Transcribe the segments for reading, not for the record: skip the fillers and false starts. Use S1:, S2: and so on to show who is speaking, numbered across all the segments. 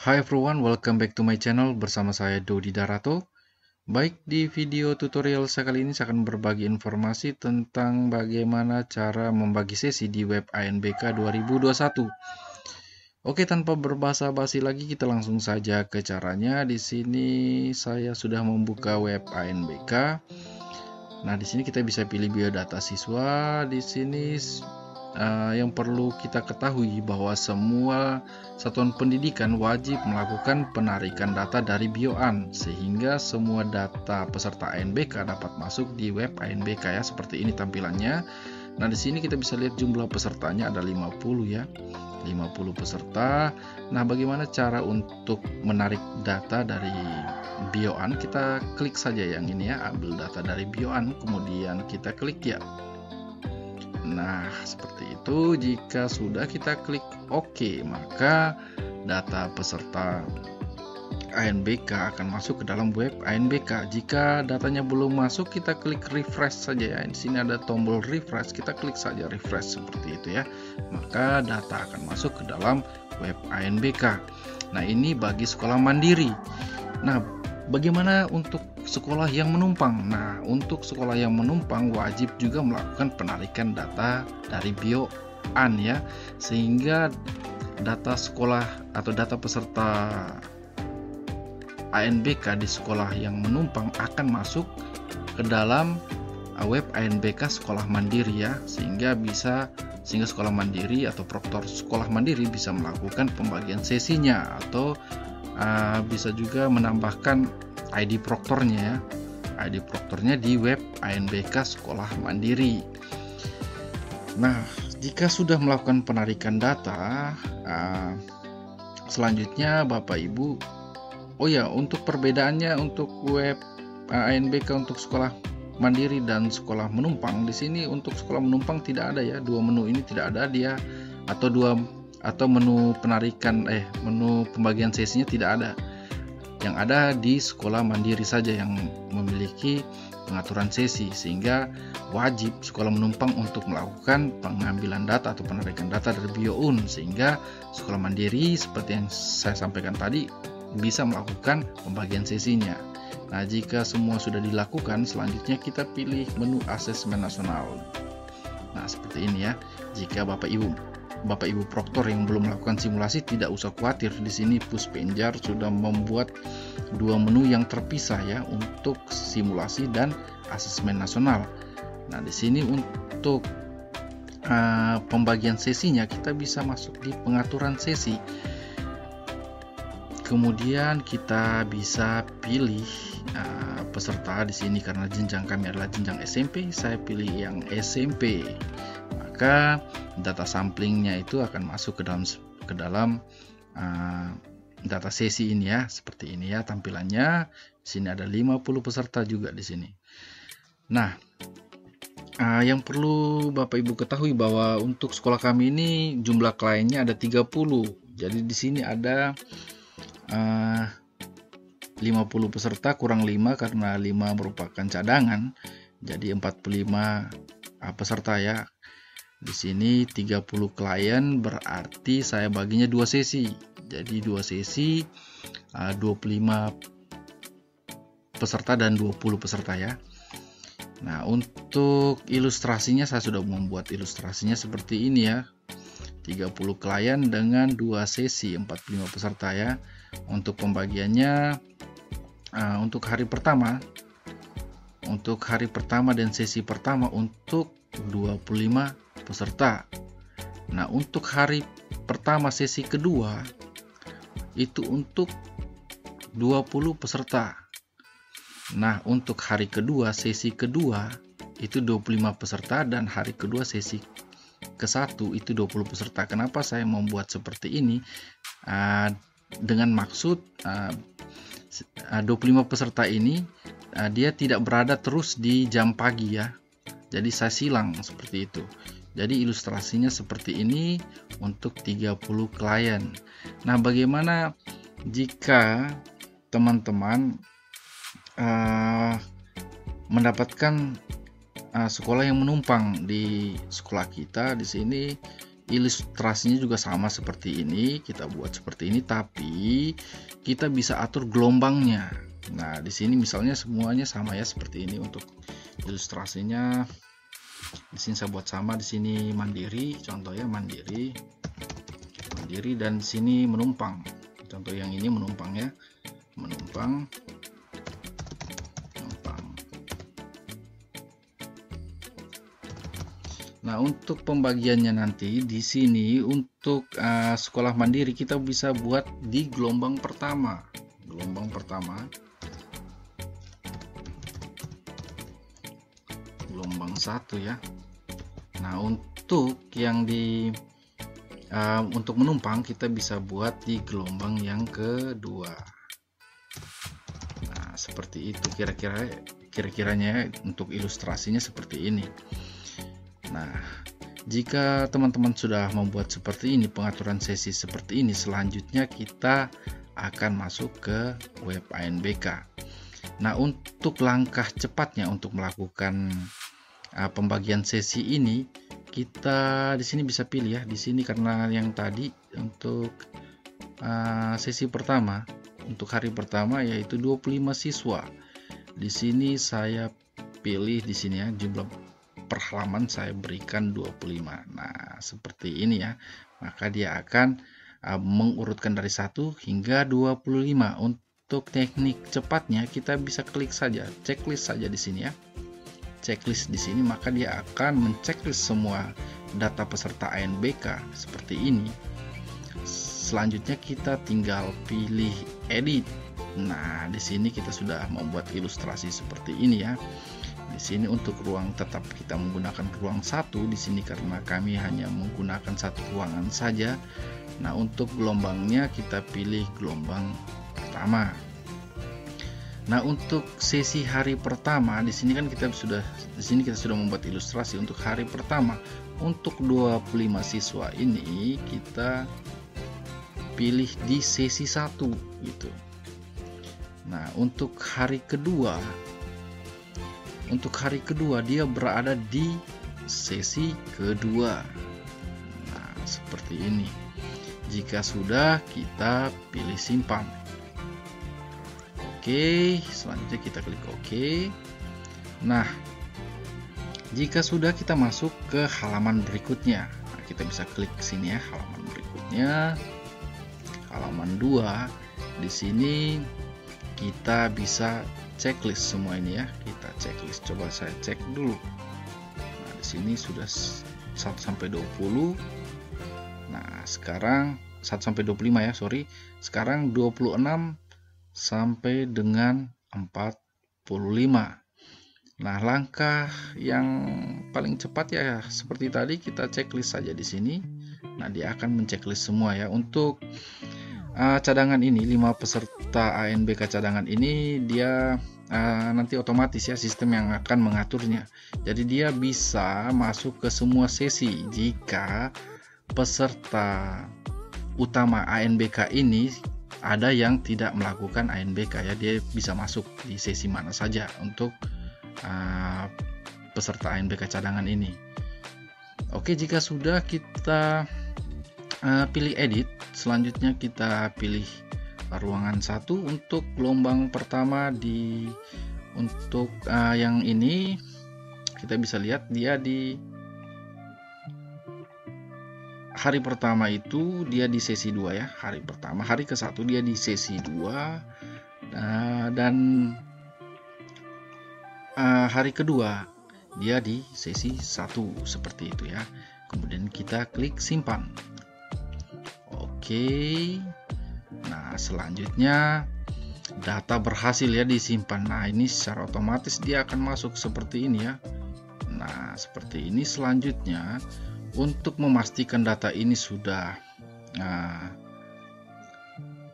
S1: Hi everyone, welcome back to my channel bersama saya Dodi Darato. Baik, di video tutorial saya kali ini saya akan berbagi informasi tentang bagaimana cara membagi sesi di web ANBK 2021. Oke, tanpa berbasa-basi lagi kita langsung saja ke caranya. Di sini saya sudah membuka web ANBK. Nah, di sini kita bisa pilih biodata siswa. Di sini yang perlu kita ketahui bahwa semua satuan pendidikan wajib melakukan penarikan data dari BioAN sehingga semua data peserta ANBK dapat masuk di web ANBK ya, seperti ini tampilannya. Nah, di sini kita bisa lihat jumlah pesertanya ada 50 ya. 50 peserta. Nah, bagaimana cara untuk menarik data dari BioAN? Kita klik saja yang ini ya, ambil data dari BioAN, kemudian kita klik ya. Nah, seperti itu. Jika sudah kita klik OK, maka data peserta ANBK akan masuk ke dalam web ANBK. Jika datanya belum masuk, kita klik refresh saja ya. Di sini ada tombol refresh, kita klik saja refresh seperti itu ya. Maka data akan masuk ke dalam web ANBK. Nah, ini bagi sekolah mandiri. Nah, bagaimana untuk sekolah yang menumpang? Nah, untuk sekolah yang menumpang wajib juga melakukan penarikan data dari BioAN ya, sehingga data sekolah atau data peserta ANBK di sekolah yang menumpang akan masuk ke dalam web ANBK sekolah mandiri ya, sehingga sekolah mandiri atau proktor sekolah mandiri bisa melakukan pembagian sesinya atau bisa juga menambahkan ID proktornya ya. ID proktornya di web ANBK sekolah mandiri. Nah, jika sudah melakukan penarikan data, selanjutnya Bapak Ibu, oh ya, untuk perbedaannya untuk web ANBK untuk sekolah mandiri dan sekolah menumpang, di sini untuk sekolah menumpang tidak ada ya, dua menu ini tidak ada dia, atau menu penarikan menu pembagian sesinya tidak ada. Yang ada di sekolah mandiri saja yang memiliki pengaturan sesi, sehingga wajib sekolah menumpang untuk melakukan pengambilan data atau penarikan data dari BioUN, sehingga sekolah mandiri seperti yang saya sampaikan tadi bisa melakukan pembagian sesinya. Nah, jika semua sudah dilakukan, selanjutnya kita pilih menu asesmen nasional. Nah, seperti ini ya. Jika Bapak Ibu proktor yang belum melakukan simulasi, tidak usah khawatir. Di sini Puspenjar sudah membuat dua menu yang terpisah ya untuk simulasi dan asesmen nasional. Nah, di sini untuk pembagian sesinya kita bisa masuk di pengaturan sesi. Kemudian kita bisa pilih peserta di sini, karena jenjang kami adalah jenjang SMP, saya pilih yang SMP. Maka data samplingnya itu akan masuk ke dalam data sesi ini ya, seperti ini ya tampilannya. Di sini ada 50 peserta juga di sini. Nah, yang perlu Bapak Ibu ketahui bahwa untuk sekolah kami ini jumlah kliennya ada 30. Jadi di sini ada 50 peserta kurang 5 karena 5 merupakan cadangan. Jadi 45 peserta ya. Di sini 30 klien, berarti saya baginya 2 sesi. Jadi 2 sesi 25 peserta dan 20 peserta ya. Nah, untuk ilustrasinya saya sudah membuat ilustrasinya seperti ini ya. 30 klien dengan 2 sesi 45 peserta ya. Untuk pembagiannya untuk hari pertama dan sesi pertama untuk 25 peserta. Nah, untuk hari pertama sesi kedua itu untuk 20 peserta. Nah, untuk hari kedua sesi kedua itu 25 peserta, dan hari kedua sesi ke-1 itu 20 peserta. Kenapa saya membuat seperti ini? Dengan maksud 25 peserta ini dia tidak berada terus di jam pagi ya. Jadi saya silang seperti itu. Jadi ilustrasinya seperti ini untuk 30 klien. Nah, bagaimana jika teman-teman mendapatkan sekolah yang menumpang di sekolah kita? Di sini ilustrasinya juga sama seperti ini, kita buat seperti ini, tapi kita bisa atur gelombangnya. Nah, di sini misalnya semuanya sama ya seperti ini untuk ilustrasinya. Di sini saya buat sama, di sini mandiri, contoh ya mandiri, dan di sini menumpang. Contoh yang ini menumpang ya, menumpang. Nah, untuk pembagiannya nanti di sini untuk sekolah mandiri kita bisa buat di gelombang pertama. Gelombang pertama. Gelombang 1 ya. Nah, untuk yang di untuk menumpang kita bisa buat di gelombang yang kedua. Nah, seperti itu kira-kiranya untuk ilustrasinya seperti ini. Nah, jika teman-teman sudah membuat seperti ini, pengaturan sesi seperti ini, selanjutnya kita akan masuk ke web ANBK. Nah, untuk langkah cepatnya untuk melakukan pembagian sesi ini, kita di sini bisa pilih ya. Di sini karena yang tadi untuk sesi pertama, untuk hari pertama yaitu 25 siswa. Di sini saya pilih di sini ya, jumlah per halaman saya berikan 25. Nah, seperti ini ya. Maka dia akan mengurutkan dari 1 hingga 25. Untuk teknik cepatnya kita bisa klik saja, checklist saja di sini ya. Checklist di sini, maka dia akan menceklis semua data peserta ANBK seperti ini. Selanjutnya kita tinggal pilih edit. Nah, di sini kita sudah membuat ilustrasi seperti ini ya. Di sini untuk ruang tetap kita menggunakan ruang 1 di sini karena kami hanya menggunakan satu ruangan saja. Nah, untuk gelombangnya kita pilih gelombang pertama. Nah, untuk sesi hari pertama di sini kan kita sudah membuat ilustrasi untuk hari pertama. Untuk 25 siswa ini kita pilih di sesi 1 gitu. Nah, untuk hari kedua dia berada di sesi kedua. Nah, seperti ini. Jika sudah, kita pilih simpan. Oke, selanjutnya kita klik OK. Nah, jika sudah, kita masuk ke halaman berikutnya. Nah, kita bisa klik sini ya, halaman berikutnya. Halaman 2. Di sini kita bisa checklist semua ini ya, kita checklist. Coba saya cek dulu. Nah, di sini sudah 1 sampai 20. Nah, sekarang 1 sampai 25 ya, sorry. Sekarang 26 sampai dengan 45. Nah, langkah yang paling cepat ya seperti tadi, kita checklist saja di sini. Nah, dia akan menceklis semua ya. Untuk cadangan ini, 5 peserta ANBK cadangan ini dia nanti otomatis ya sistem yang akan mengaturnya. Jadi dia bisa masuk ke semua sesi. Jika peserta utama ANBK ini ada yang tidak melakukan ANBK ya, dia bisa masuk di sesi mana saja untuk peserta ANBK cadangan ini. Oke, jika sudah kita pilih edit, selanjutnya kita pilih ruangan 1 untuk gelombang pertama. Untuk yang ini kita bisa lihat dia di hari pertama itu dia di sesi 2 ya, hari pertama. Hari ke-1 dia di sesi 2 dan hari kedua dia di sesi 1 seperti itu ya. Kemudian kita klik simpan. Oke. Nah, selanjutnya data berhasil ya disimpan. Nah, ini secara otomatis dia akan masuk seperti ini ya. Nah, seperti ini. Selanjutnya untuk memastikan data ini sudah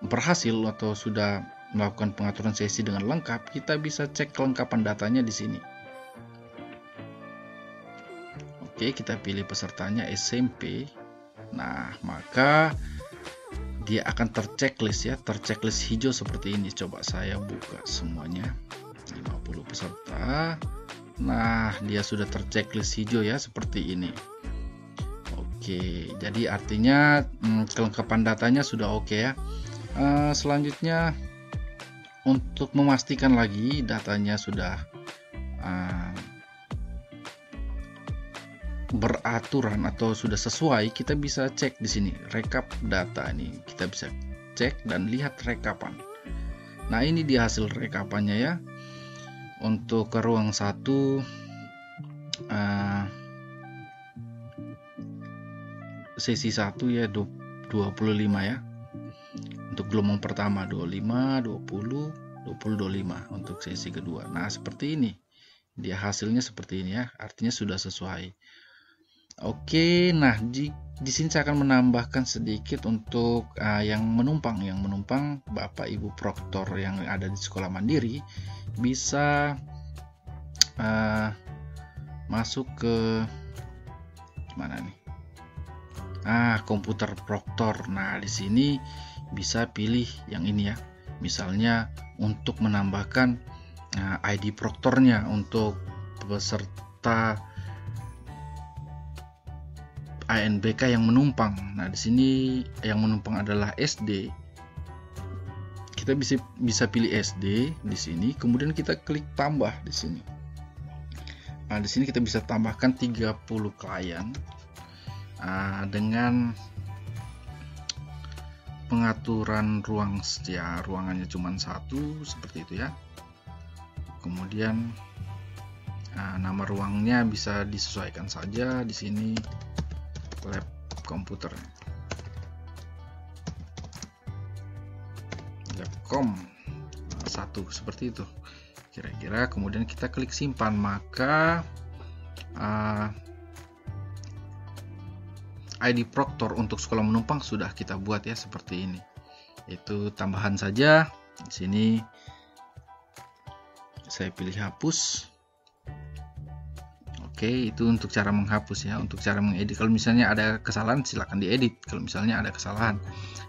S1: berhasil atau sudah melakukan pengaturan sesi dengan lengkap, kita bisa cek kelengkapan datanya di sini. Oke, kita pilih pesertanya SMP. Nah, maka dia akan terchecklist ya, terchecklist hijau seperti ini. Coba saya buka semuanya, 50 peserta. Nah, dia sudah terchecklist hijau ya, seperti ini. Oke, jadi artinya kelengkapan datanya sudah oke ya. Selanjutnya untuk memastikan lagi datanya sudah beraturan atau sudah sesuai, kita bisa cek di sini rekap data ini. Kita bisa cek dan lihat rekapan. Nah, ini dia hasil rekapannya ya. Untuk ke ruang 1 sesi 1 ya 25 ya. Untuk gelombang pertama 25, 20, 25 untuk sesi kedua. Nah, seperti ini. Dia hasilnya seperti ini ya. Artinya sudah sesuai. Oke, nah di sini saya akan menambahkan sedikit untuk yang menumpang. Yang menumpang Bapak Ibu proktor yang ada di sekolah mandiri bisa masuk ke mana nih? Komputer proktor. Nah, di sini bisa pilih yang ini ya. Misalnya untuk menambahkan ID proktornya untuk peserta ANBK yang menumpang. Nah, di sini yang menumpang adalah SD. Kita bisa pilih SD di sini, kemudian kita klik tambah di sini. Nah, di sini kita bisa tambahkan 30 klien dengan pengaturan ruang ya, ruangannya cuma 1 seperti itu ya. Kemudian nama ruangnya bisa disesuaikan saja di sini, lab komputer, labcom 1 seperti itu kira-kira. Kemudian kita klik simpan, maka ID proktor untuk sekolah menumpang sudah kita buat ya seperti ini. Itu tambahan saja. Di sini saya pilih hapus. Oke, itu untuk cara menghapus ya. Untuk cara mengedit, kalau misalnya ada kesalahan silahkan diedit. Kalau misalnya ada kesalahan,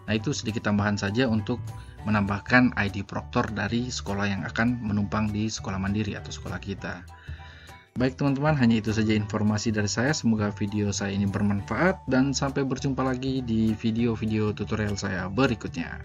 S1: nah itu sedikit tambahan saja untuk menambahkan ID proktor dari sekolah yang akan menumpang di sekolah mandiri atau sekolah kita. Baik teman-teman, hanya itu saja informasi dari saya. Semoga video saya ini bermanfaat dan sampai berjumpa lagi di video-video tutorial saya berikutnya.